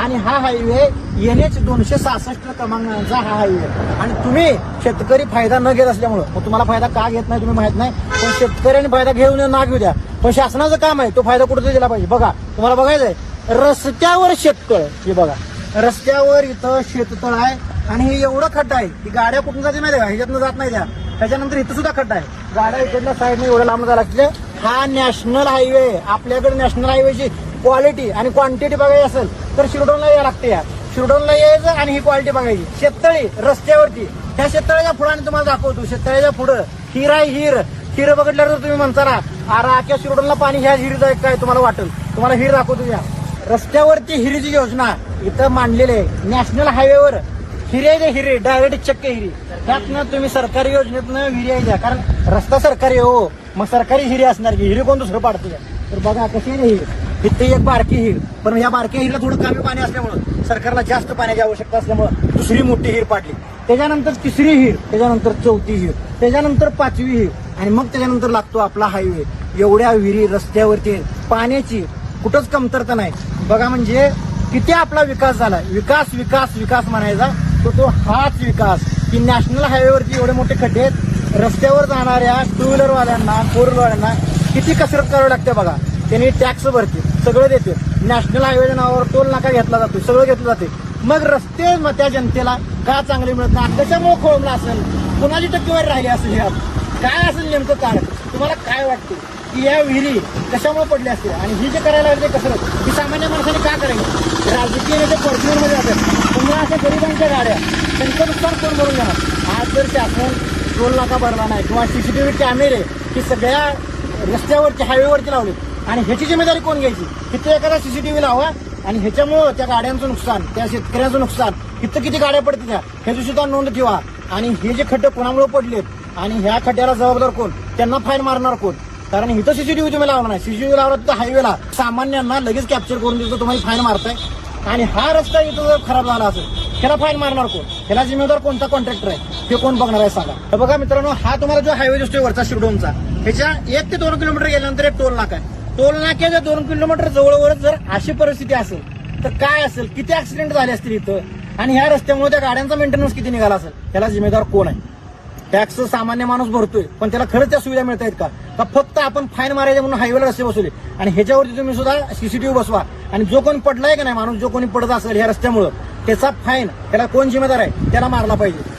आणि हा highway NH 266 क्रमांकाचा हा हायवे आणि तुम्ही शेतकरी फायदा न घेत असल्यामुळं मग तुम्हाला फायदा का घेत नाही तुम्ही माहित नाही, पण शेतकऱ्यांनी फायदा घेऊन ना घेऊ द्या, पण शासनाचं काम आहे तो फायदा कुठे दिला पाहिजे. बघा तुम्हाला बघायचंय रस्त्यावर शेततळ, हे बघा रस्त्यावर इथं शेततळ आहे आणि हे एवढं खड्डा आहे की गाड्या कुठून जाते नाही, ह्याच्यातनं जात नाही द्या. त्याच्यानंतर इथं सुद्धा खड्डा आहे, गाड्या इकडल्या साईडने एवढं लांब जायला लागले. हा नॅशनल हायवे, आपल्याकडे नॅशनल हायवेची क्वालिटी आणि क्वांटिटी बघायची असेल तर शिरडोनला यायला लागते. या शिरडोनला यायचं आणि ही क्वालिटी बघायची. शेततळी रस्त्यावरती, त्या शेततळ्याच्या पुढे आणि तुम्हाला दाखवतो. शेततळ्याच्या पुढं हिर आहे, हिर बघितल्यावर तुम्ही म्हणता आरा शिरडोनला पाणी ह्या हिरीचं आहे काय तुम्हाला वाटेल. तुम्हाला हिर दाखवतो. या रस्त्यावरती हिरीची योजना इथं मांडलेली आहे. नॅशनल हायवेवर हिरे डायरेक्ट चक्क हिरी, त्यातनं तुम्ही सरकारी योजनेतनं हिरी आहे द्या, कारण रस्ता सरकारी हो, मग सरकारी हिरी असणार की हिरी कोण दुसरं पाडते. तर बघा कशी आहे हिर, इथे एक बारकी हिर, पण या बारक्या हिरला थोडं कमी पाणी असल्यामुळं सरकारला जास्त पाण्याची आवश्यकता असल्यामुळं दुसरी मोठी हिर पाडली. त्याच्यानंतर तिसरी हिर, त्याच्यानंतर चौथी हिर, त्याच्यानंतर पाचवी हिर आणि मग त्याच्यानंतर लागतो आपला हायवे. एवढ्या विहिरी रस्त्यावरती पाण्याची कुठंच कमतरता नाही. बघा म्हणजे किती आपला विकास झाला. विकास विकास विकास म्हणायचा तो हाच विकास की नॅशनल हायवेवरती एवढे मोठे खड्डे आहेत. रस्त्यावर जाणाऱ्या टू व्हीलरवाल्यांना, फोर व्हीलरवाल्यांना किती कसरत करावी लागते बघा. त्यांनी टॅक्स भरते, सगळं देते. नॅशनल हायवेच्या नावावर टोल नाका घेतला जातो, सगळं घेतलं जाते. मग रस्ते मग त्या जनतेला का चांगले मिळत नाही, कशामुळे खोळंबला असेल, कुणाची टक्केवारी राहिली असेल, ह्यात काय असेल नेमकं कारण. तुम्हाला काय वाटतं की या विहिरी कशामुळे पडल्या असतील आणि ही जे करायला लागले कसरत ही सामान्य माणसाने का करायची. राजकीय नेते फॉर्च्युनरमध्ये जातात, पुन्हा अशा गरिबांच्या गाड्या, त्यांचं नुकसान कोण भरून जाणार. आज जर शासन टोल नाका भरला नाही किंवा CCTV कॅमेरे ही सगळ्या रस्त्यावरती हायवेवरती लावले आणि ह्याची जिम्मेदारी कोण घ्यायची. तिथे एखादा CCTV लावा आणि ह्याच्यामुळं त्या गाड्यांचं नुकसान, त्या शेतकऱ्यांचं नुकसान, इथं किती गाड्या पडतील ह्याची सुद्धा नोंद ठेवा. आणि हे जे खड्डे कोणामुळे पडलेत आणि ह्या खड्ड्याला जबाबदार कोण, त्यांना फाईन मारणार कोण. कारण इथं CCTV तुम्ही लावला नाही, CCTV लावला तिथं हायवेला सामान्यांना लगेच कॅप्चर करून देतो, तुम्हाला फाईन मारताय. आणि हा रस्ता इथं जर खराब झाला असेल ह्याला फाईन मारणार कोण, ह्याला जिम्मेदार कोणता कॉन्ट्रॅक्टर आहे हे कोण बघणार आहे सांगा. तर बघा मित्रांनो, हा तुम्हाला जो हायवे दिसतोय वरचा शिरडोनचा, ह्याच्या 1 ते 2 किलोमीटर गेल्यानंतर एक टोल नाका आहे. टोल नाक्याच्या 2 किलोमीटर जवळवरच जर अशी परिस्थिती असेल तर काय असेल, किती ऍक्सिडेंट झाले असतील इथं. आणि ह्या रस्त्यामुळे त्या गाड्यांचा मेंटेनन्स किती निघाला असेल, त्याला जिम्मेदार कोण आहे. टॅक्स सामान्य माणूस भरतोय, पण त्याला खरंच त्या सुविधा मिळत आहेत का फक्त आपण फाईन मारायचे म्हणून हायवेला रस्ते बसवले. आणि ह्याच्यावरती तुम्ही सुद्धा CCTV बसवा आणि जो कोणी पडलाय का नाही माणूस, जो कोणी पडत असेल ह्या रस्त्यामुळं त्याचा फाईन, त्याला कोण जिम्मेदार आहे त्याला मारला पाहिजे.